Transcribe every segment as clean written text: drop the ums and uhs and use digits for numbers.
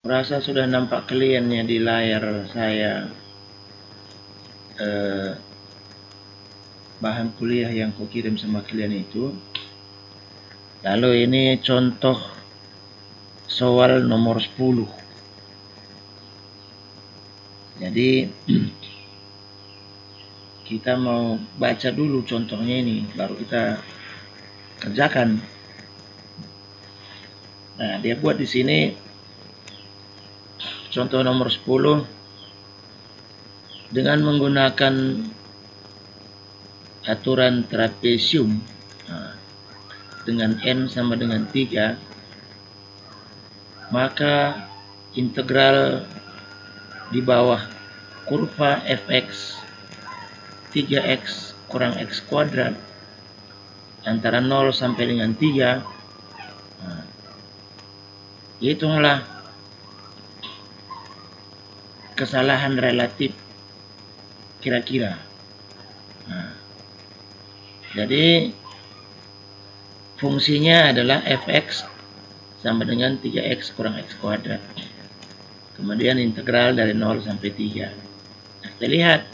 Rasa sudah nampak kliennya di layar saya, bahan kuliah yang kukirim sama klien itu. Lalu ini contoh soal nomor 10. Jadi kita mau baca dulu contohnya ini, baru kita kerjakan. Nah, dia buat di sini contoh nomor 10 dengan menggunakan aturan trapesium. Nah, dengan n sama dengan 3, maka integral di bawah kurva fx 3x kurang x kuadrat antara 0 sampai dengan 3. Nah, hitunglah kesalahan relatif kira-kira. Nah, jadi fungsinya adalah fx sama dengan 3x kurang x kuadrat. Kemudian integral dari 0 sampai 3. Nah, kita lihat.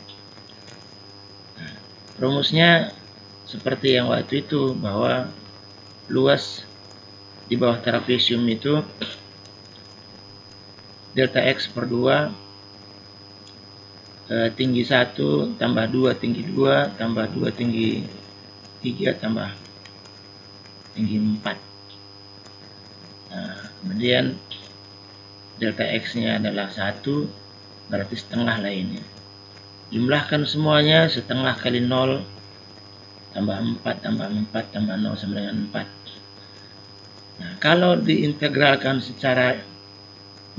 Nah, rumusnya seperti yang waktu itu, bahwa luas di bawah trapesium itu delta x per 2, tinggi 1 tambah 2 tinggi 2 tambah 2 tinggi 3 tambah tinggi 4. Nah, kemudian delta x-nya adalah 1, berarti setengah lah ini. Jumlahkan semuanya, setengah kali 0 tambah 4 tambah 4 tambah 0 sama dengan 4. Nah, kalau diintegralkan secara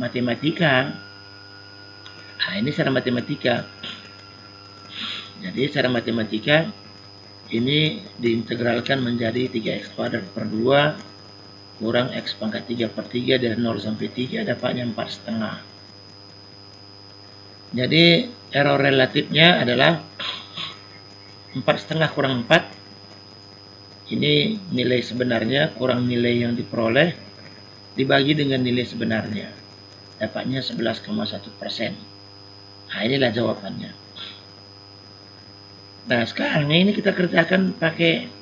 matematika, nah ini secara matematika. Jadi secara matematika ini diintegralkan menjadi 3x kuadrat per 2 kurang x pangkat 3 per 3 dari 0 sampai 3, dapatnya 4,5. Jadi error relatifnya adalah 4,5 kurang 4. Ini nilai sebenarnya kurang nilai yang diperoleh dibagi dengan nilai sebenarnya, dapatnya 11,1%. Nah, inilah jawabannya. Nah, sekarang ini kita kerjakan pakai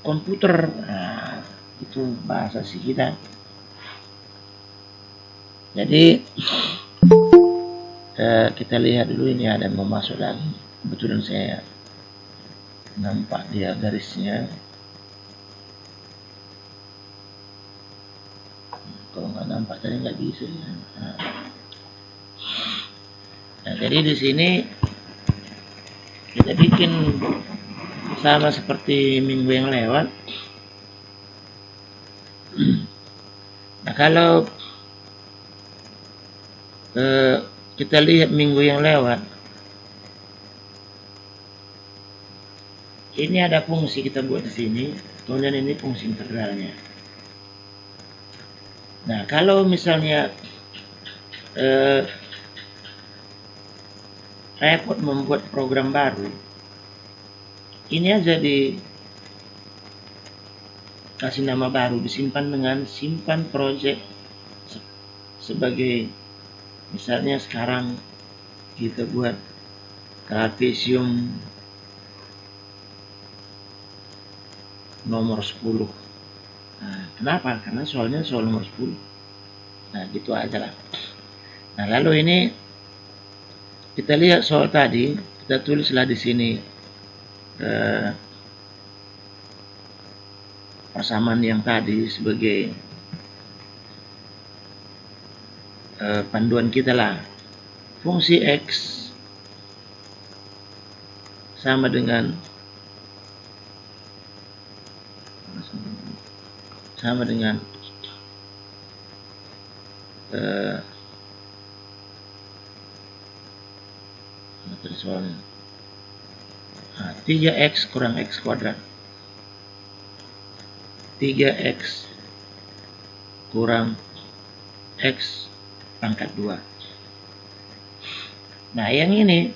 komputer. Nah, itu bahasa sih kita. Jadi kita lihat dulu, ini ada mau masuk lagi. Kebetulan saya nampak dia garisnya. Kalau nggak nampak tadi nggak bisa ya. Nah, jadi di sini kita bikin sama seperti minggu yang lewat. Nah, kalau kita lihat minggu yang lewat, ini ada fungsi kita buat di sini, kemudian ini fungsi integralnya. Nah, kalau misalnya repot membuat program baru, ini aja kasih nama baru, disimpan dengan simpan project sebagai, misalnya sekarang kita buat trapesium nomor 10. Nah, kenapa? Karena soalnya soal nomor 10. Nah, gitu aja lah. Nah, lalu ini kita lihat soal tadi, kita tulislah di sini persamaan yang tadi sebagai panduan kita lah. Fungsi x sama dengan soalnya 3x kurang x kuadrat, 3x kurang x pangkat 2. Nah, yang ini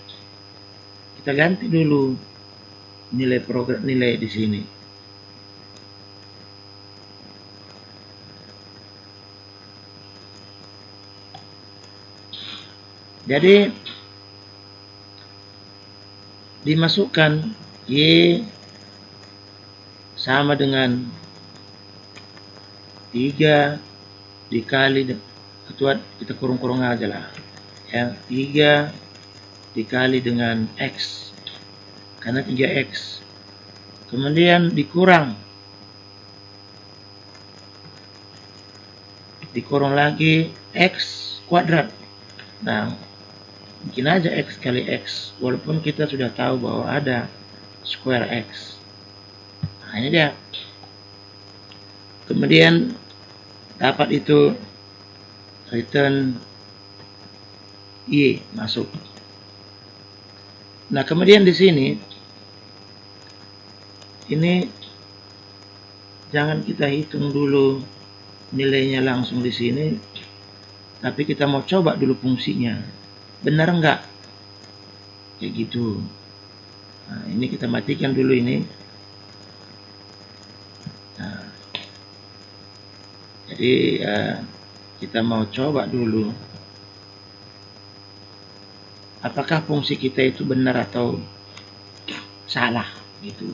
kita ganti dulu nilai di sini. Jadi dimasukkan Y sama dengan 3 dikali, kita kurung-kurung aja lah ya, 3 dikali dengan X karena 3X, kemudian dikurang lagi X kuadrat. Nah, bikin aja X kali X, walaupun kita sudah tahu bahwa ada square X. Nah, ini dia. Kemudian dapat itu return Y masuk. Nah, kemudian di sini ini jangan kita hitung dulu nilainya langsung di sini, tapi kita mau coba dulu fungsinya benar enggak kayak gitu. Nah, ini kita matikan dulu ini. Nah, jadi kita mau coba dulu apakah fungsi kita itu benar atau salah gitu.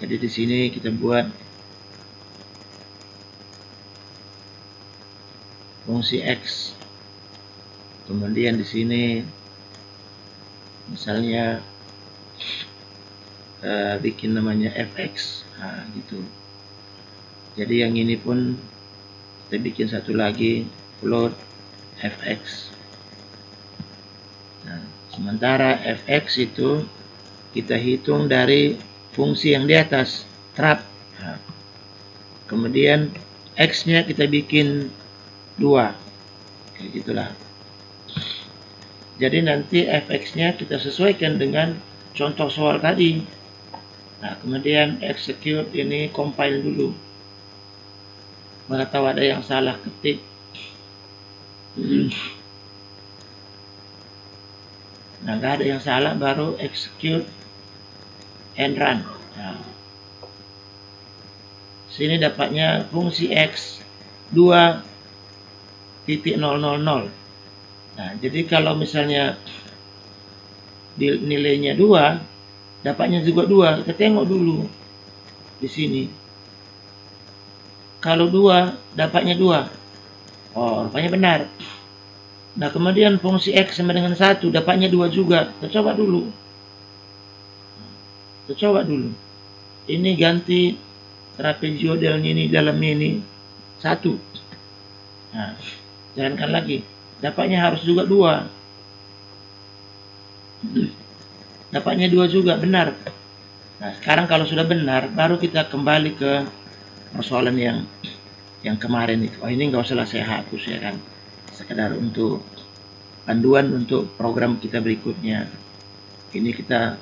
Jadi di sini kita buat fungsi X, kemudian di sini misalnya bikin namanya fx, nah gitu. Jadi yang ini pun kita bikin satu lagi float fx. Nah, sementara fx itu kita hitung dari fungsi yang di atas trap. Nah, kemudian x nya kita bikin 2 kayak gitulah. Jadi nanti fx nya kita sesuaikan dengan contoh soal tadi. Nah, kemudian execute ini, compile dulu. Mana tahu ada yang salah ketik. Nah, nggak ada yang salah, baru execute and run. Nah, sini dapatnya fungsi X 2.000. Nah, jadi kalau misalnya nilainya 2, dapatnya juga 2. Kita tengok dulu di sini. Kalau 2, dapatnya 2. Oh, rupanya benar. Nah, kemudian fungsi X sama dengan 1, dapatnya 2 juga. Kita coba dulu. Ini ganti trapezoidalnya ini, dalamnya ini 1. Nah, jalankan lagi. Dapatnya harus juga 2. Dapatnya 2 juga, benar. Nah, sekarang kalau sudah benar, baru kita kembali ke persoalan yang kemarin itu. Oh, ini nggak usah saya hapus ya kan, sekedar untuk panduan untuk program kita berikutnya. Ini kita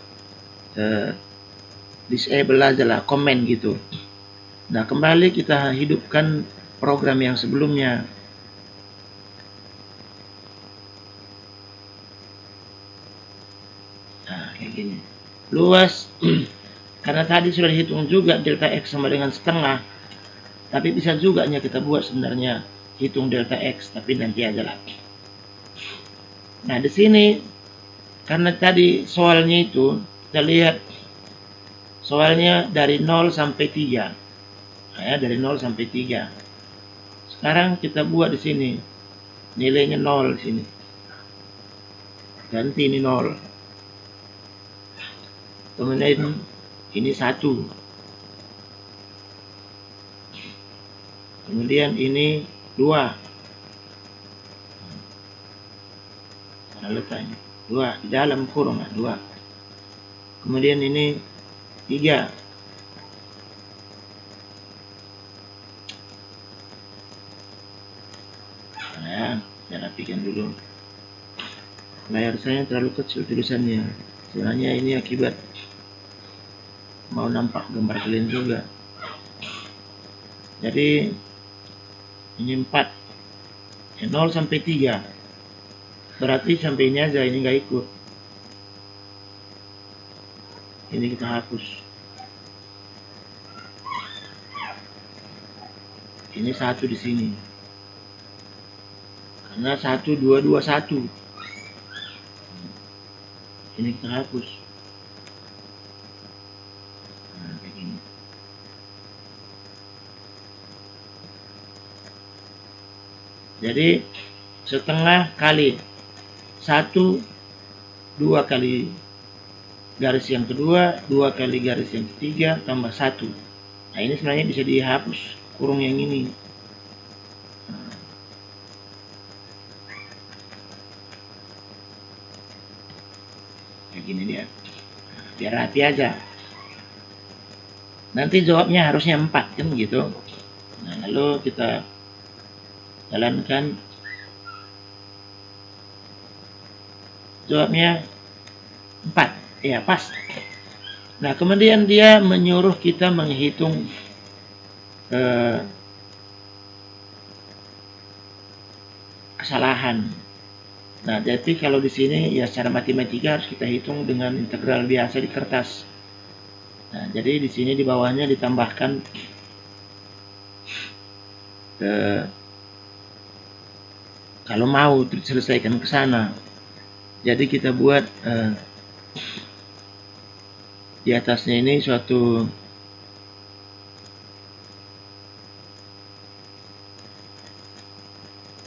disable aja lah, komen gitu. Nah, kembali kita hidupkan program yang sebelumnya. Nah, kayak gini. Luas karena tadi sudah dihitung juga delta X sama dengan setengah. Tapi bisa juga kita buat sebenarnya hitung delta X, tapi nanti aja lah. Nah, di sini karena tadi soalnya itu kita lihat soalnya dari 0 sampai 3. Nah, ya, dari 0 sampai 3. Sekarang kita buat di sini nilainya 0 di sini. Ganti ini 0. Kemudian ini 1. Kemudian ini 2. Mana letaknya? 2 di dalam kurung, 2. Kemudian ini 3. Nah, saya rapikan dulu. Layar saya terlalu kecil tulisannya. Sebenarnya ini akibat mau nampak gambar kalian juga. Jadi ini 4. 0 sampai 3. Berarti sampai ini aja, ini nggak ikut. Ini kita hapus. Ini 1 di sini. karena 1221 ini kita hapus. Nah, kayak gini. Jadi setengah kali 1, 2 kali garis yang kedua, 2 kali garis yang ketiga, tambah 1. Nah, ini sebenarnya bisa dihapus kurung yang ini. Kayak gini dia. Biar hati aja. Nanti jawabnya harusnya 4 kan gitu. Nah, lalu kita jalankan. Jawabnya 4. Ya, pas. Nah, kemudian dia menyuruh kita menghitung kesalahan. Nah, jadi kalau di sini ya secara matematika harus kita hitung dengan integral biasa di kertas. Nah, jadi di sini di bawahnya ditambahkan kalau mau diselesaikan ke sana. Jadi kita buat di atasnya ini suatu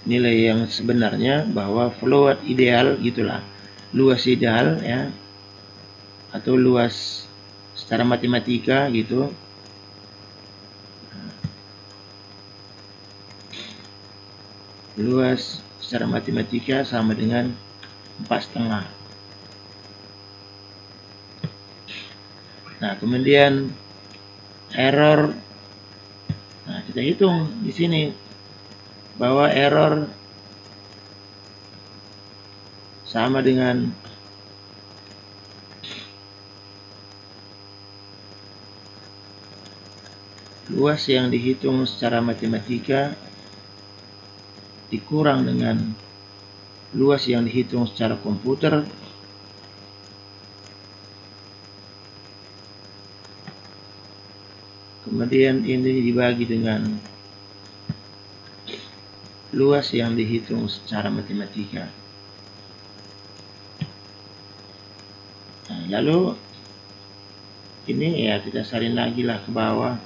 nilai yang sebenarnya bahwa flow ideal gitulah, luas ideal ya, atau luas secara matematika gitu. Luas secara matematika sama dengan 4,5. Nah, kemudian error. Nah, kita hitung di sini bahwa error sama dengan luas yang dihitung secara matematika dikurang dengan luas yang dihitung secara komputer kemudian ini dibagi dengan luas yang dihitung secara matematika. Nah, lalu ini ya kita salin lagi lah ke bawah.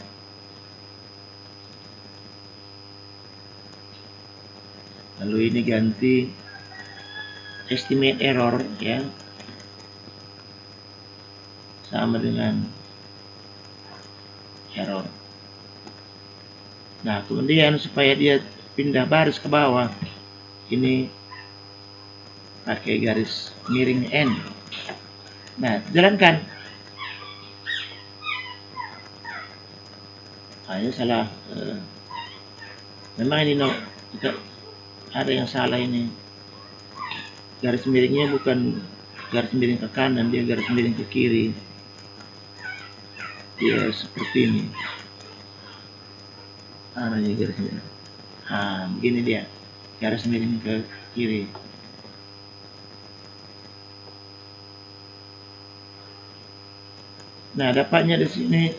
Lalu ini ganti estimate error ya, sama dengan error. Nah, kemudian supaya dia pindah baris ke bawah, ini pakai garis miring N. Nah, jalankan. Nah, ini salah. Memang ini ada yang salah ini. Garis miringnya bukan garis miring ke kanan, dia garis miring ke kiri. Dia seperti ini. Arahnya garis miring. Nah, begini dia. Garis miring ke kiri. Nah, dapatnya di sini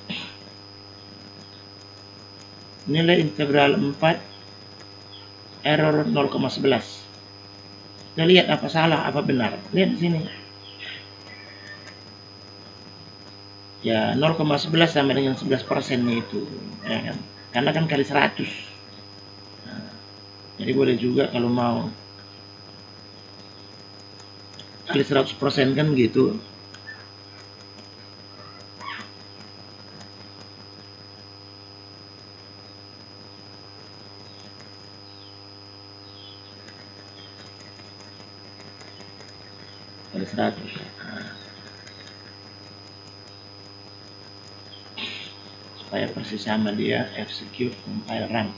nilai integral 4 error 0,11. Kita lihat apa salah, apa benar. Lihat di sini. Ya, 0,11 sama dengan 11% itu, ya kan? Karena kan kali 100. Nah, jadi boleh juga kalau mau kali 100% kan begitu. Kali 100. Nah, supaya persis sama dia execute compile run.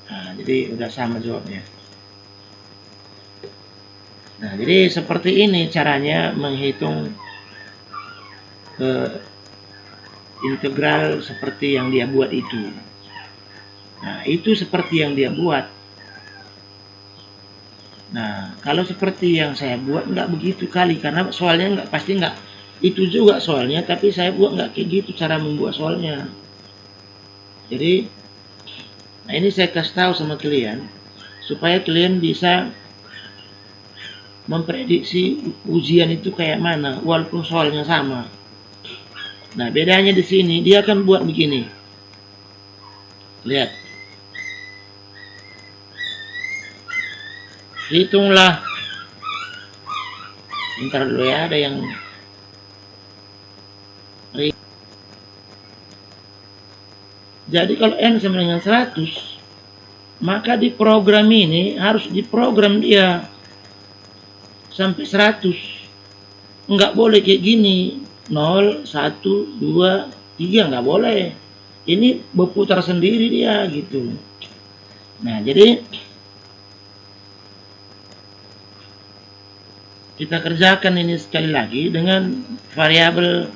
Nah, jadi udah sama jawabnya. Nah, jadi seperti ini caranya menghitung integral seperti yang dia buat itu. Nah, itu seperti yang dia buat. Nah, kalau seperti yang saya buat nggak begitu kali, karena soalnya nggak pasti nggak itu juga soalnya, tapi saya buat nggak kayak gitu cara membuat soalnya. Jadi Nah, ini saya kasih tahu sama kalian supaya kalian bisa memprediksi ujian itu kayak mana walaupun soalnya sama. Nah, bedanya di sini dia akan buat begini. Lihat. Hitunglah. Ntar dulu ya, ada yang jadi kalau N sama dengan 100, maka di program ini harus diprogram dia sampai 100. Nggak boleh kayak gini. 0, 1, 2, 3, nggak boleh. Ini berputar sendiri dia gitu. Nah, jadi kita kerjakan ini sekali lagi dengan variabel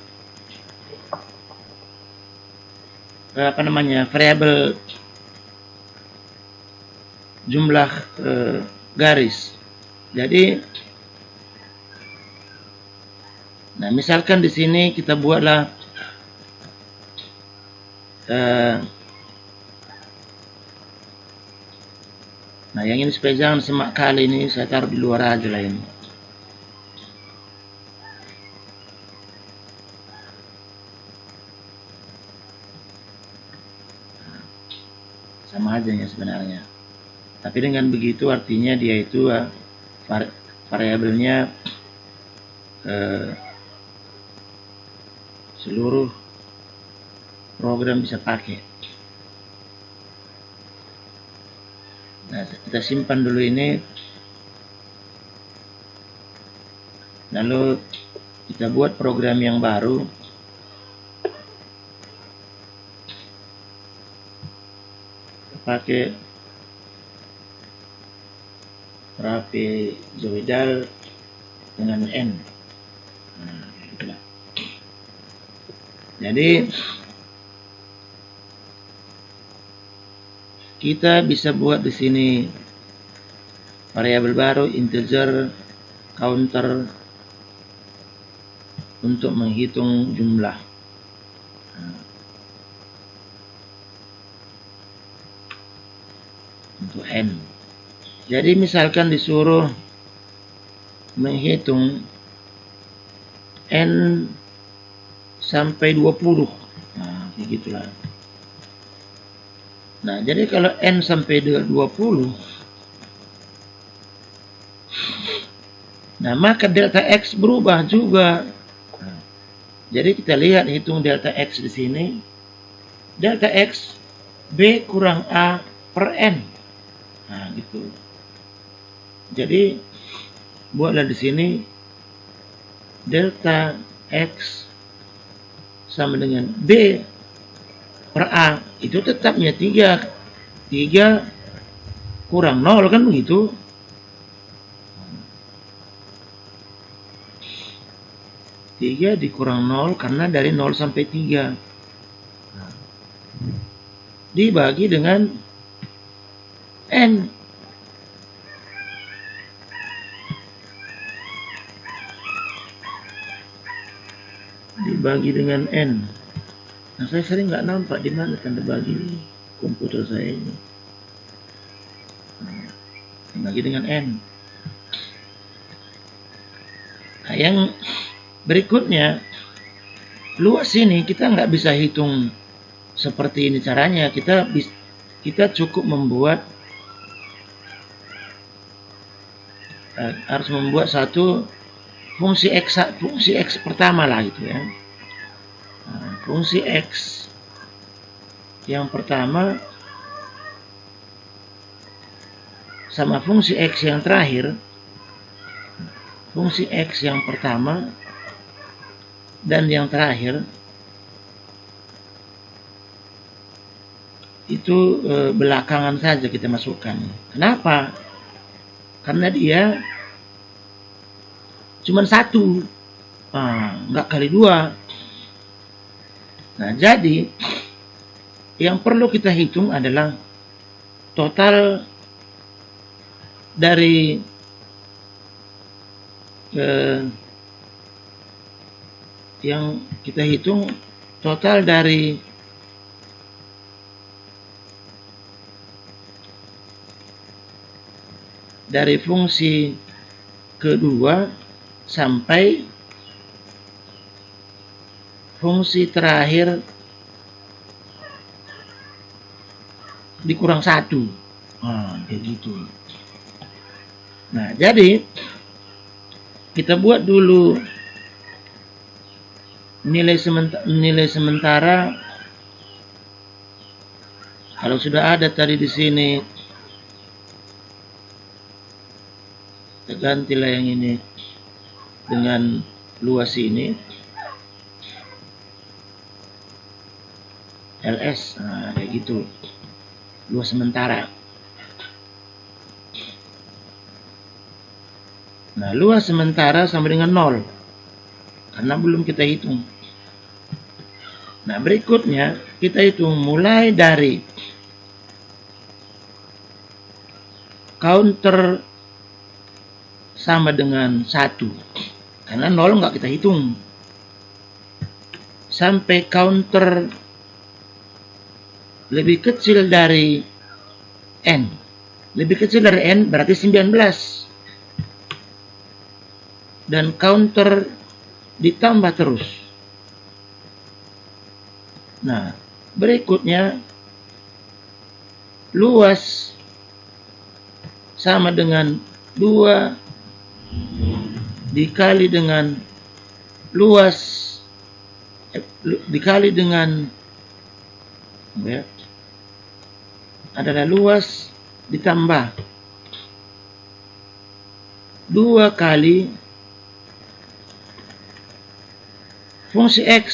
variabel jumlah garis. Jadi, nah misalkan di sini kita buatlah nah yang ini supaya jangan semak kali, ini saya taruh di luar aja lah ini. Sama aja ya sebenarnya. Tapi dengan begitu artinya dia itu variabelnya seluruh program bisa pakai. Nah, kita simpan dulu ini. Lalu kita buat program yang baru. Pakai trapezoidal dengan N. Nah, itulah. Jadi kita bisa buat di sini variabel baru integer counter untuk menghitung jumlah. Untuk N. Jadi misalkan disuruh menghitung N sampai 20. Nah, kayak gitulah. Nah, jadi kalau N sampai 20, nah maka delta X berubah juga. Nah, jadi kita lihat hitung delta X di sini. Delta X B kurang A per N. Nah, gitu. Jadi buatlah di sini delta X sama dengan B per A, itu tetapnya 3 kurang 0 kan begitu. Tiga dikurang 0 karena dari 0 sampai 3 dibagi dengan N. Dibagi dengan N. Nah, saya sering nggak nampak di mana tanda bagi komputer saya ini. Dibagi dengan N. Nah, yang berikutnya, luas ini kita nggak bisa hitung seperti ini caranya. Kita cukup membuat harus membuat satu fungsi X pertama lah gitu ya. Nah, fungsi X yang pertama sama fungsi X yang terakhir. Fungsi X yang pertama dan yang terakhir itu belakangan saja kita masukkan. Kenapa? Karena dia cuma satu, nggak kali 2. Nah, jadi yang perlu kita hitung adalah total dari yang kita hitung total dari dari fungsi kedua sampai fungsi terakhir dikurang 1. Kayak gitu. Nah, jadi kita buat dulu nilai sementara. Kalau sudah ada tadi di sini, kita gantilah yang ini dengan luas ini, ls. Kayak gitu, luas sementara. Nah, luas sementara sama dengan 0 karena belum kita hitung. Nah, berikutnya kita hitung mulai dari counter sama dengan 1 karena 0 nggak kita hitung, sampai counter lebih kecil dari n. Lebih kecil dari n berarti 19. Dan counter ditambah terus. Nah, berikutnya luas sama dengan 2 dikali dengan luas dikali dengan adalah luas ditambah 2 kali fungsi X.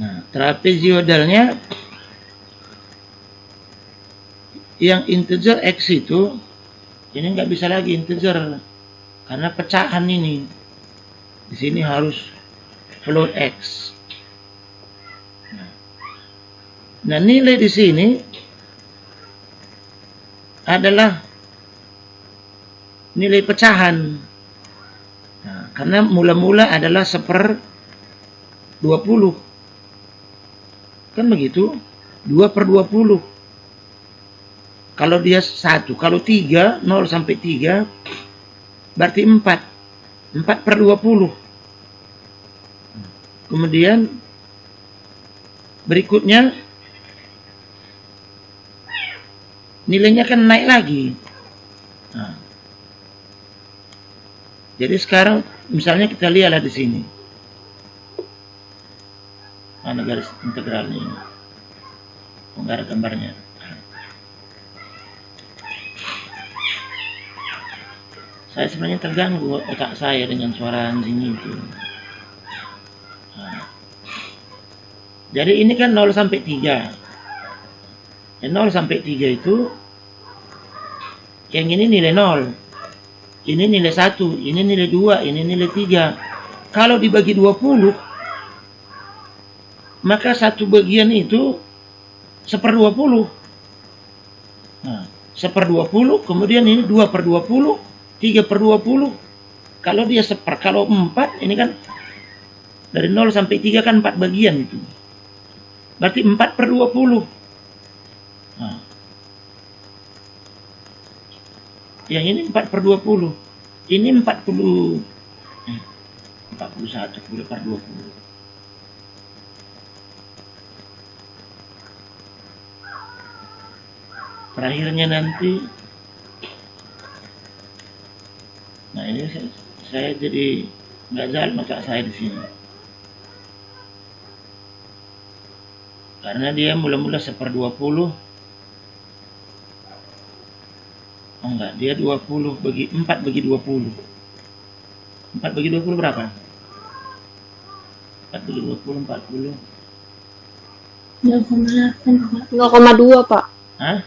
Nah, trapeziodalnya yang integer X itu ini nggak bisa lagi integer karena pecahan ini. Di sini harus float X. Nah, nilai di sini adalah nilai pecahan. Nah, karena mula-mula adalah 1/20. Kan begitu? 2/20. Kalau dia 1, kalau 3, 0 sampai 3, berarti 4. 4/20. Kemudian berikutnya nilainya kan naik lagi. Nah, jadi sekarang misalnya kita lihatlah di sini. Mana garis integralnya ini? Enggak ada gambarnya. Saya sebenarnya terganggu otak saya dengan suara anjing itu. Nah, jadi ini kan 0 sampai 3. 0 sampai 3 itu yang ini nilai 0. Ini nilai 1, ini nilai 2, ini nilai 3. Kalau dibagi 20, maka satu bagian itu 1/20. Nah, 1/20, kemudian ini 2/20, 3/20. Kalau dia kalau 4, ini kan dari 0 sampai 3 kan 4 bagian itu. Berarti 4/20. Nah, yang ini 4/20. Ini 41 4/20. Terakhirnya nanti, nah ini saya jadi nggak jalan otak saya di sini karena dia mula-mula 1/20. Oh enggak, dia 20 bagi 4 bagi 20. 4 bagi 20 berapa? 4 bagi 20, 40. 0,2 Pak. Hah?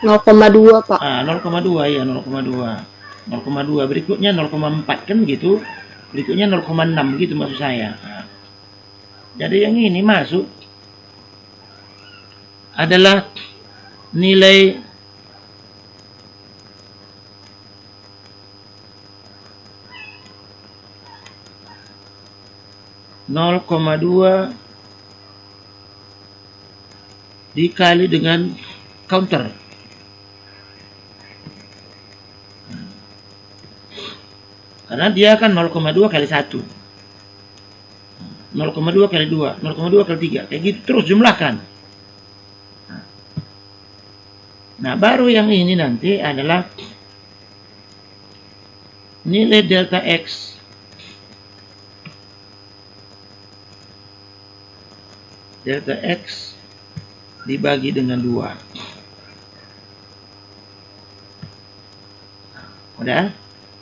0,2 Pak. 0,2 ya, 0,2. 0,2 berikutnya 0,4 kan gitu. Berikutnya 0,6 gitu maksud saya. Nah, jadi yang ini masuk adalah nilai (0,2) dikali dengan counter. Karena dia kan 0,2 kali 1. 0,2 kali 2, 0,2 kali 3. Kayak gitu terus jumlahkan. Nah, baru yang ini nanti adalah nilai delta X dibagi dengan 2. Udah.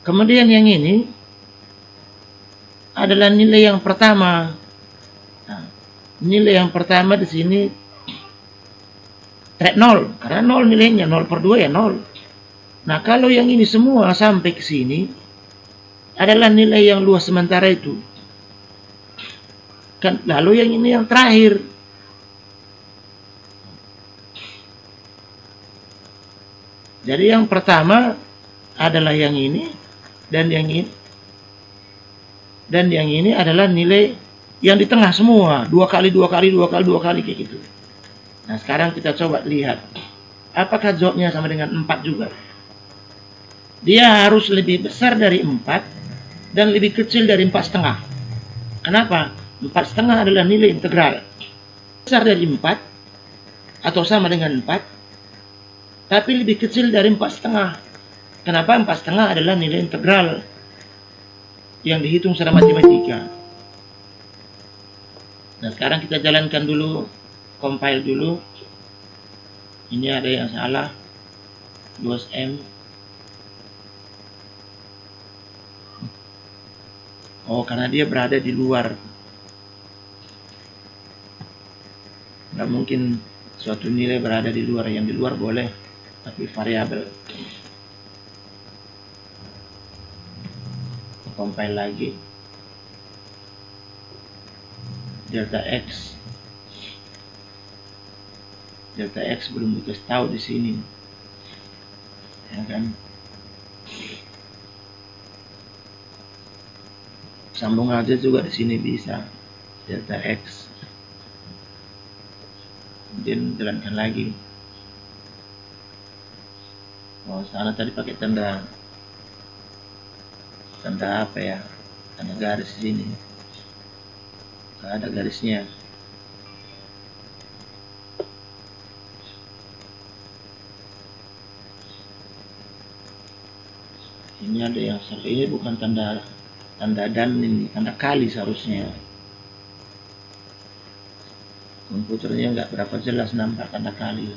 Kemudian yang ini adalah nilai yang pertama. Nah, nilai yang pertama di sini 0, karena 0 nilainya, 0 per 2 ya 0. Nah, kalau yang ini semua sampai ke sini adalah nilai yang luas sementara itu. Kan, lalu yang ini yang terakhir. Jadi yang pertama adalah yang ini, dan yang ini, dan yang ini adalah nilai yang di tengah semua, 2 kali 2 kali 2 kali 2 kali kayak gitu. Nah, sekarang kita coba lihat apakah jawabnya sama dengan 4 juga. Dia harus lebih besar dari 4 dan lebih kecil dari 4,5. Kenapa? 4,5 adalah nilai integral. Besar dari 4 atau sama dengan 4, tapi lebih kecil dari 4,5. Kenapa? 4,5 adalah nilai integral yang dihitung secara matematika. Nah, sekarang kita jalankan dulu, compile dulu. Ini ada yang salah, 2M. Oh, karena dia berada di luar. Nggak mungkin suatu nilai berada di luar. Yang di luar boleh, tapi variabel. Compile lagi. Delta X belum dikasih tahu di sini, ya kan? Sambung aja juga di sini bisa delta X. Kemudian jalankan lagi. Oh, sana tadi pakai tanda apa ya? Tanda garis di sini. Nggak ada garisnya. Ini ada yang salah. Ini bukan tanda dan, ini tanda kali seharusnya. Komputernya nggak berapa jelas nampak tanda kali.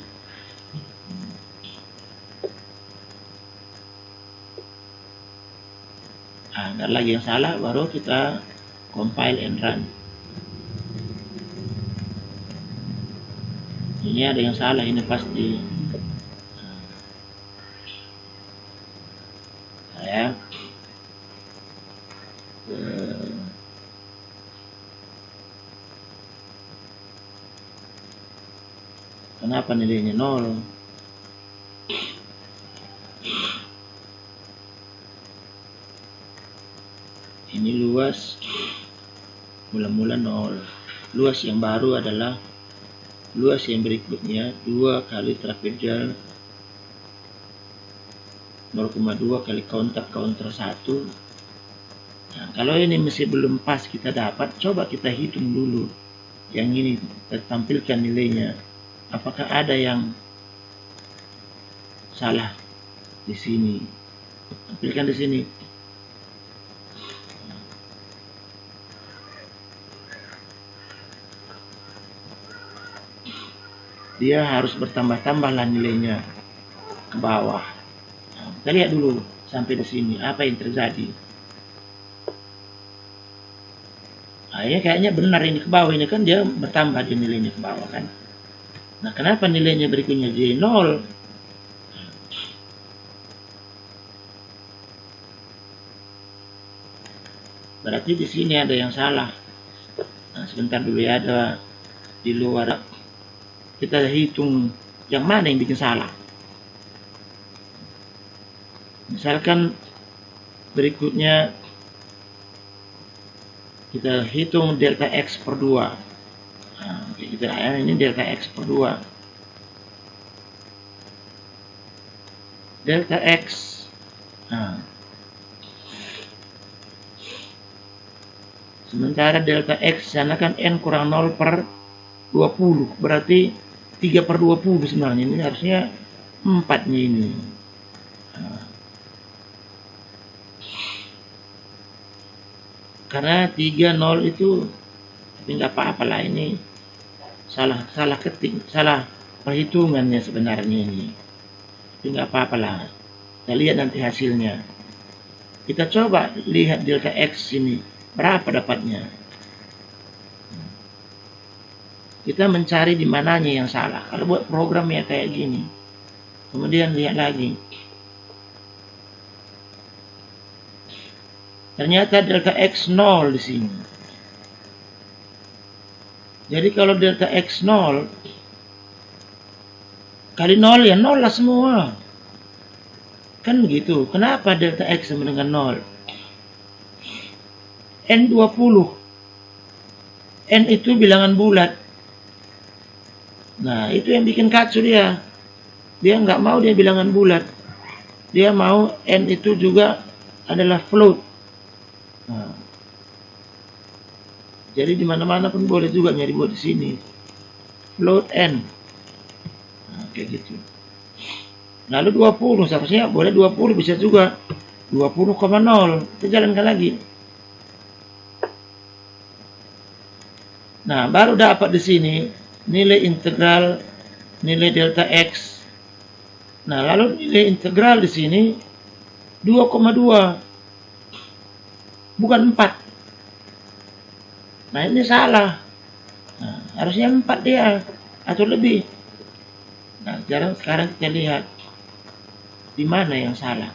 Nggak lagi yang salah, baru kita compile and run. Ini ada yang salah, ini pasti. Saya kenapa nilainya 0? Ini luas mula-mula 0. Luas yang baru adalah luas yang berikutnya 2 kali trapezoidal 0,2 kali counter 1. Nah, kalau ini masih belum pas kita dapat, coba kita hitung dulu. Yang ini kita tampilkan nilainya. Apakah ada yang salah di sini? Tampilkan di sini. Dia harus bertambah-tambahlah nilainya ke bawah. Nah, kita lihat dulu sampai di sini apa yang terjadi. Nah, ini kayaknya benar, ini ke bawah ini kan dia bertambah di nilainya ke bawah kan. Nah, kenapa nilainya berikutnya jadi 0? Berarti di sini ada yang salah. Nah, sebentar dulu ya, ada di luar. Kita hitung yang mana yang bikin salah. Misalkan berikutnya kita hitung delta X per 2. Nah, ini delta X per 2. delta X. Nah, sementara delta X sana kan N kurang 0 per 20. Berarti 3 per 20 sebenarnya. Ini harusnya 4-nya ini. Nah, karena 3, 0 itu tapi nggak apa-apa lah, ini salah ketik, salah perhitungannya sebenarnya ini. Tapi nggak apa-apa lah. Kita lihat nanti hasilnya. Kita coba lihat delta X ini. Berapa dapatnya? Kita mencari di mananya yang salah. Kalau buat programnya kayak gini. Kemudian lihat lagi. Ternyata delta X 0 di sini. Jadi kalau delta X 0 kali 0 ya 0 lah semua. Kan begitu. Kenapa delta X sama dengan 0? N 20. N itu bilangan bulat. Nah, itu yang bikin kacau dia. Dia nggak mau dia bilangan bulat. Dia mau N itu juga adalah float. Nah, jadi di mana-mana pun boleh juga nyari buat di sini. Float N. Nah, kayak gitu. Lalu 20 seharusnya boleh 20 bisa juga 20,0. Kita jalankan lagi. Nah, baru dapat di sini nilai integral nilai delta X. Nah, lalu nilai integral di sini 2,2. Bukan 4. Nah, ini salah. Nah, harusnya 4 dia atau lebih. Nah, sekarang kita lihat di mana yang salah.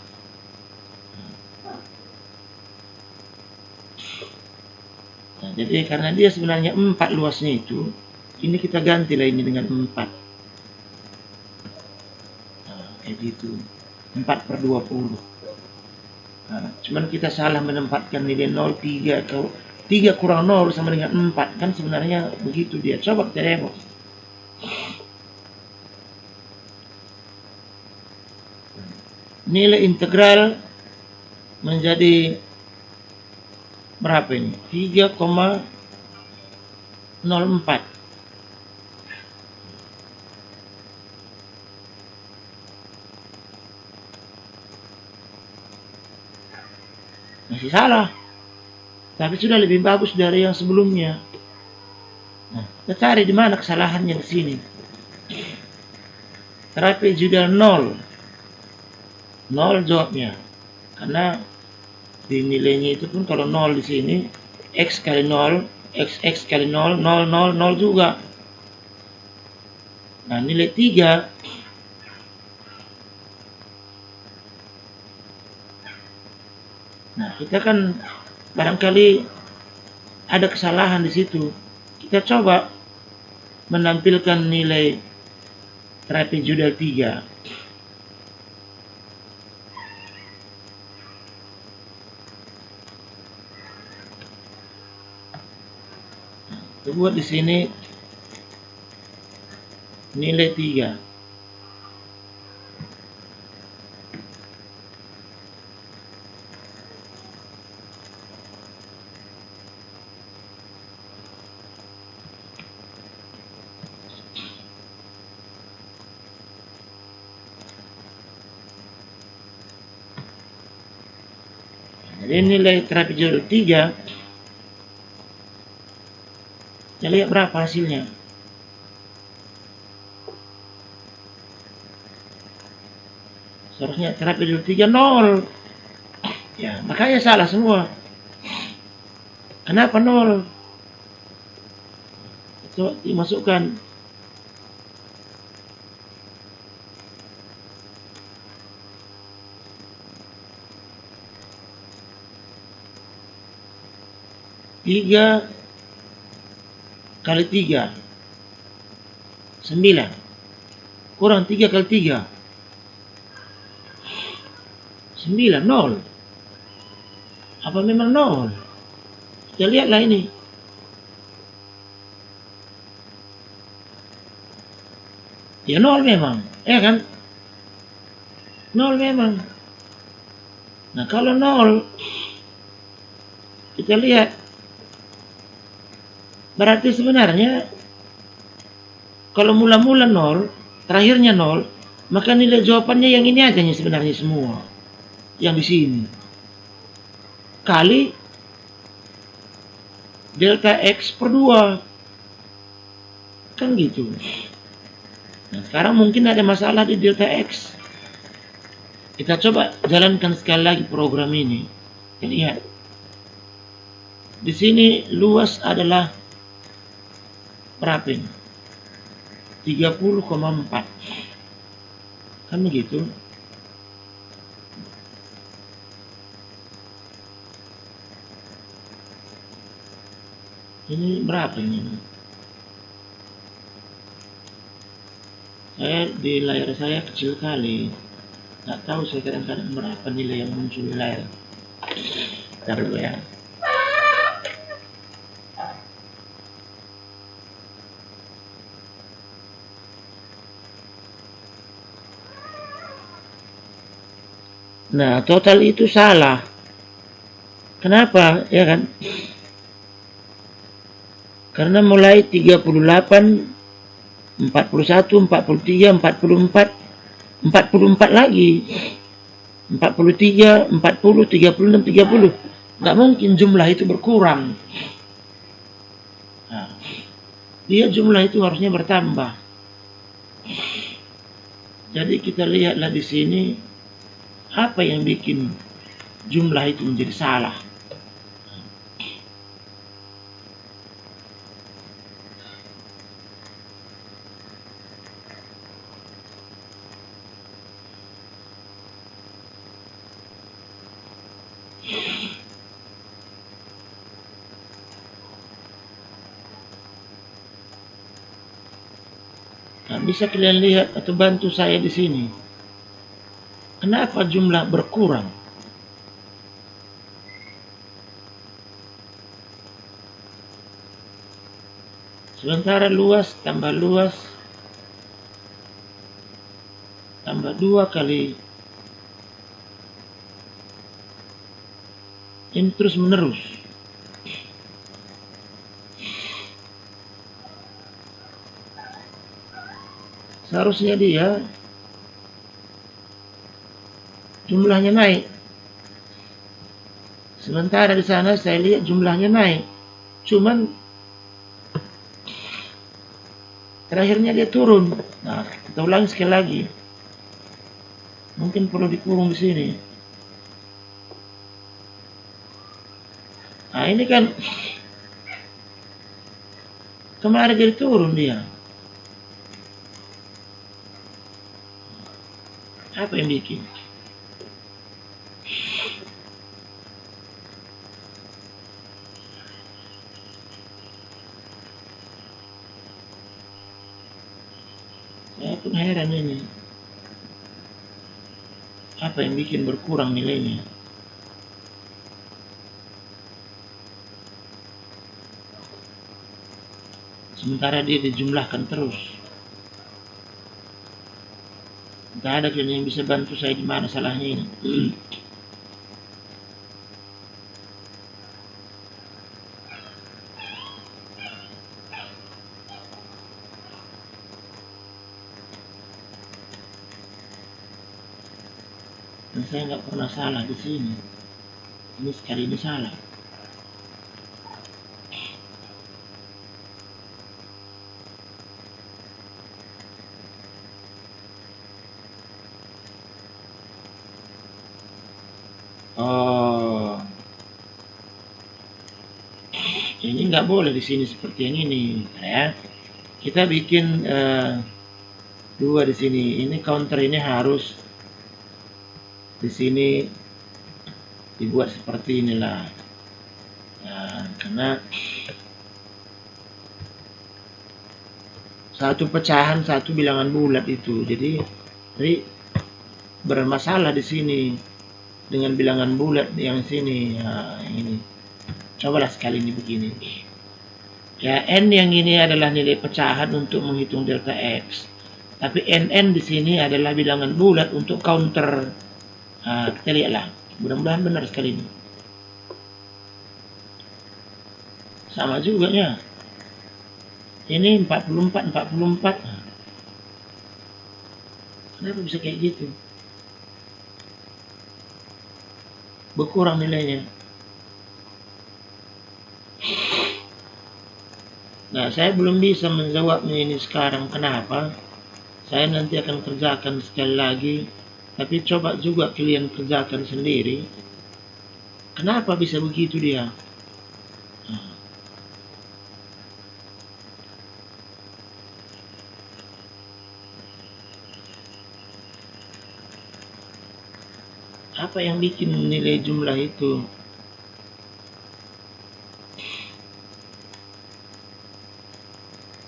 Nah, jadi karena dia sebenarnya 4 luasnya itu, ini kita ganti lah ini dengan 4. Nah, kayak gitu. 4 per 20. Nah, cuman kita salah menempatkan nilai 0, 3 atau 3 kurang 0 sama dengan 4. Kan sebenarnya begitu dia. Coba kita tengok. Nilai integral menjadi berapa ini? 3,04. Masih salah. Tapi sudah lebih bagus dari yang sebelumnya. Nah, kita cari di mana kesalahannya di sini. Trapezoidal 0. 0 jawabnya. Karena di nilainya itu pun kalau 0 di sini X kali 0, X kali 0, 0, 0, 0 juga. Nah, nilai 3 nah, kita kan barangkali ada kesalahan di situ. Kita coba menampilkan nilai trapezoidal 3. Kita buat di sini nilai 3. Jadi nilai trapezoidal 3, kita lihat berapa hasilnya. Seharusnya trapezoidal 3 0. Ya, makanya salah semua. Kenapa 0? Coba dimasukkan. Tiga kali 3 9 kurang 3 kali 3 9 0. Apa memang 0? Kita lihatlah ini. Ya 0 memang, ya kan? Nol memang. Nah, kalau nol, kita lihat, berarti sebenarnya kalau mula-mula nol, terakhirnya nol, maka nilai jawabannya yang ini aja nih sebenarnya semua. Yang di sini. Kali delta X per 2. Kan gitu. Nah, sekarang mungkin ada masalah di delta X. Kita coba jalankan sekali lagi program ini. Lihat. Di sini luas adalah berapa ini? 30,4. Kan begitu. Ini berapa ini? Saya di layar saya kecil kali. Nggak tahu saya kadang-kadang berapa nilai yang muncul di layar. Bentar dulu ya. Nah, total itu salah. Kenapa? Ya kan? Karena mulai 38, 41, 43, 44, 44 lagi. 43, 40, 36, 30. Nggak mungkin jumlah itu berkurang. Nah, dia jumlah itu harusnya bertambah. Jadi kita lihatlah di sini apa yang bikin jumlah itu menjadi salah. Nah, bisa kalian lihat atau bantu saya di sini. Kenapa jumlah berkurang? Sementara luas tambah 2 kali. Ini terus menerus. Seharusnya dia jumlahnya naik. Sementara di sana saya lihat jumlahnya naik. Cuman terakhirnya dia turun. Nah, kita ulangi sekali lagi. Mungkin perlu dikurung di sini. Nah, ini kan kemarin jadi turun dia. Apa yang bikin? Saya pun heran ini. Apa yang bikin berkurang nilainya? Sementara dia dijumlahkan terus. Tidak ada yang bisa bantu saya di mana salahnya ini. Dan saya nggak pernah salah di sini. Ini sekali ini salah. Oh, ini nggak boleh di sini seperti yang ini, ya. Kita bikin 2 di sini. Ini counter ini harus di sini dibuat seperti inilah. Nah, karena satu pecahan satu bilangan bulat itu, jadi bermasalah di sini dengan bilangan bulat yang sini. Nah, yang ini. Cobalah sekali ini begini. Ya, N yang ini adalah nilai pecahan untuk menghitung delta X. Tapi NN di sini adalah bilangan bulat untuk counter. Kita lihatlah. Mudah-mudahan benar sekali ini. Sama juga ya. Ini 44, 44. Kenapa bisa kayak gitu? Berkurang nilainya. Nah, saya belum bisa menjawabnya ini sekarang. Kenapa? Saya nanti akan kerjakan sekali lagi. Tapi coba juga kalian kerjakan sendiri. Kenapa bisa begitu dia? Apa yang bikin nilai jumlah itu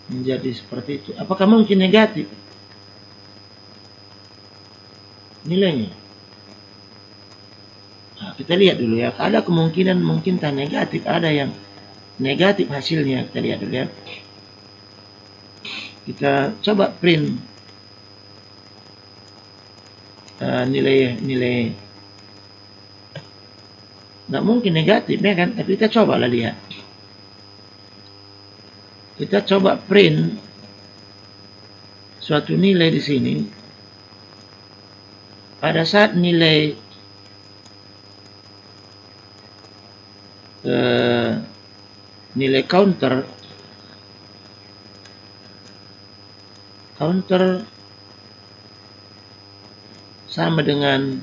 menjadi seperti itu? Apakah mungkin negatif nilainya? Kita lihat dulu ya. Ada kemungkinan mungkin tak negatif, ada yang negatif hasilnya. Kita lihat dulu ya. Kita coba print nilai. Nggak mungkin negatif ya kan? Tapi kita cobalah lihat. Kita coba print suatu nilai di sini. Pada saat nilai counter sama dengan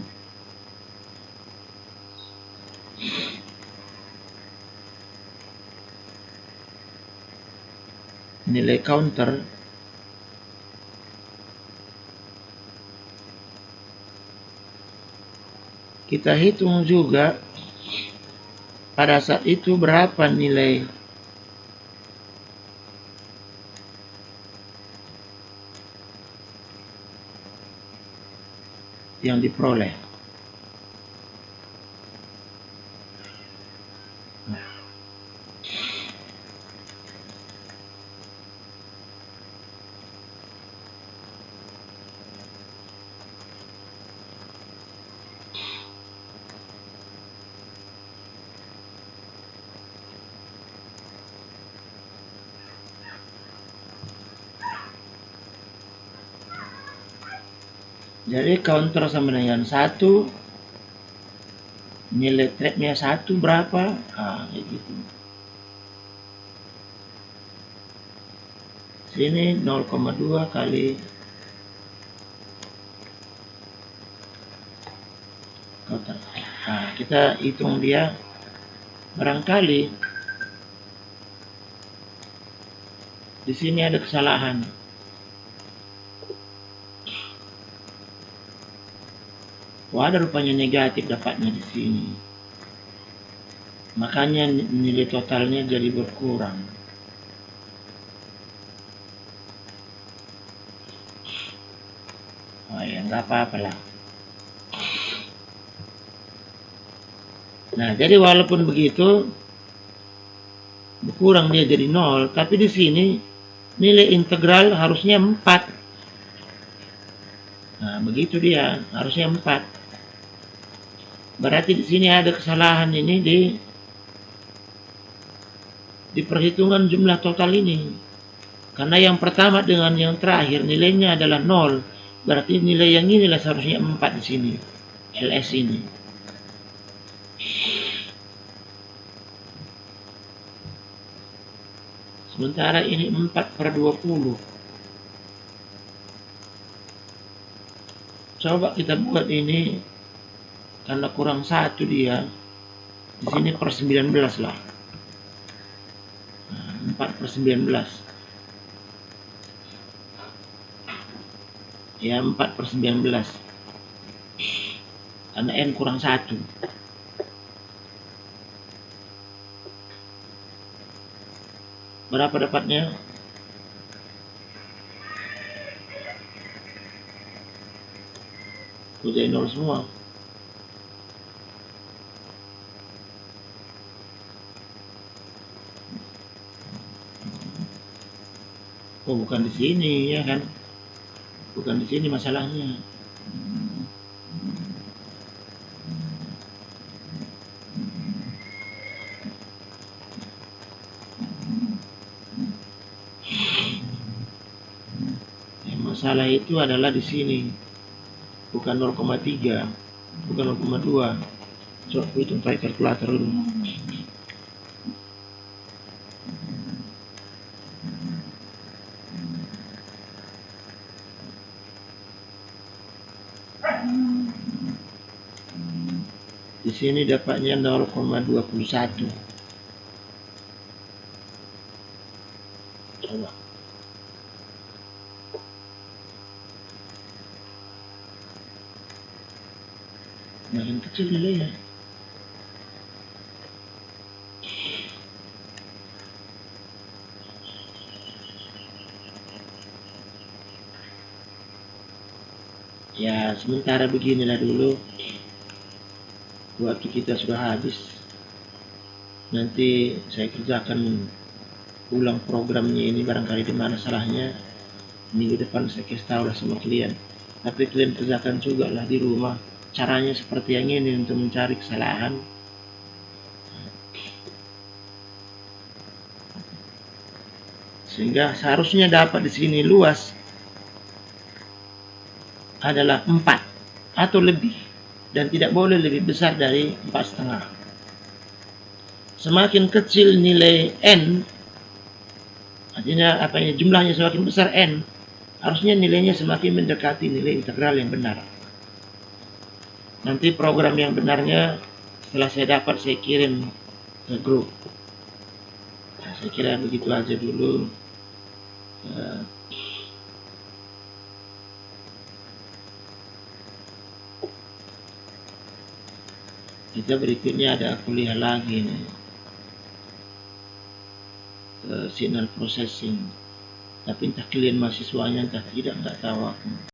nilai counter kita hitung juga pada saat itu berapa nilai yang diperoleh. Jadi counter sama dengan 1, nilai trapnya 1 berapa? Kayak gitu. Sini 0,2 kali counter. Kita hitung dia, barangkali di sini ada kesalahan. Ada rupanya negatif dapatnya di sini. Makanya nilai totalnya jadi berkurang. Ya nggak apa-apa lah. Nah, jadi walaupun begitu berkurang dia jadi 0, tapi di sini nilai integral harusnya 4. Nah, begitu dia, harusnya 4. Berarti di sini ada kesalahan ini di perhitungan jumlah total ini. Karena yang pertama dengan yang terakhir nilainya adalah 0. Berarti nilai yang inilah seharusnya 4 di sini. LS ini. Sementara ini 4/20. Coba kita buat ini. Karena kurang 1 dia, di sini per 19 lah. 4/19. Ya 4/19. Karena N kurang 1. Berapa dapatnya? Udah 0 semua. Bukan di sini ya kan? bukan di sini masalahnya. Yang masalah itu adalah di sini, bukan 0,3, bukan 0,2. Coba hitung pakai kalkulator dulu. Di sini dapatnya 0,21. Coba. Makin kecil nilainya. Ya, sementara beginilah dulu. Waktu kita sudah habis. Nanti saya kerjakan ulang programnya ini, barangkali di mana salahnya. Minggu depan saya kasih tahu lah sama klien. Tapi klien kerjakan juga lah di rumah. Caranya seperti yang ini untuk mencari kesalahan. Sehingga seharusnya dapat di sini luas adalah 4 atau lebih, dan tidak boleh lebih besar dari 4,5. Semakin kecil nilai n, artinya jumlahnya semakin besar n, harusnya nilainya semakin mendekati nilai integral yang benar. Nanti program yang benarnya setelah saya dapat saya kirim ke grup. Nah, saya kira begitu aja dulu. Kita berikutnya ada kuliah lagi nih, signal processing. Tapi entah kalian mahasiswanya entah tidak, nggak tahu aku.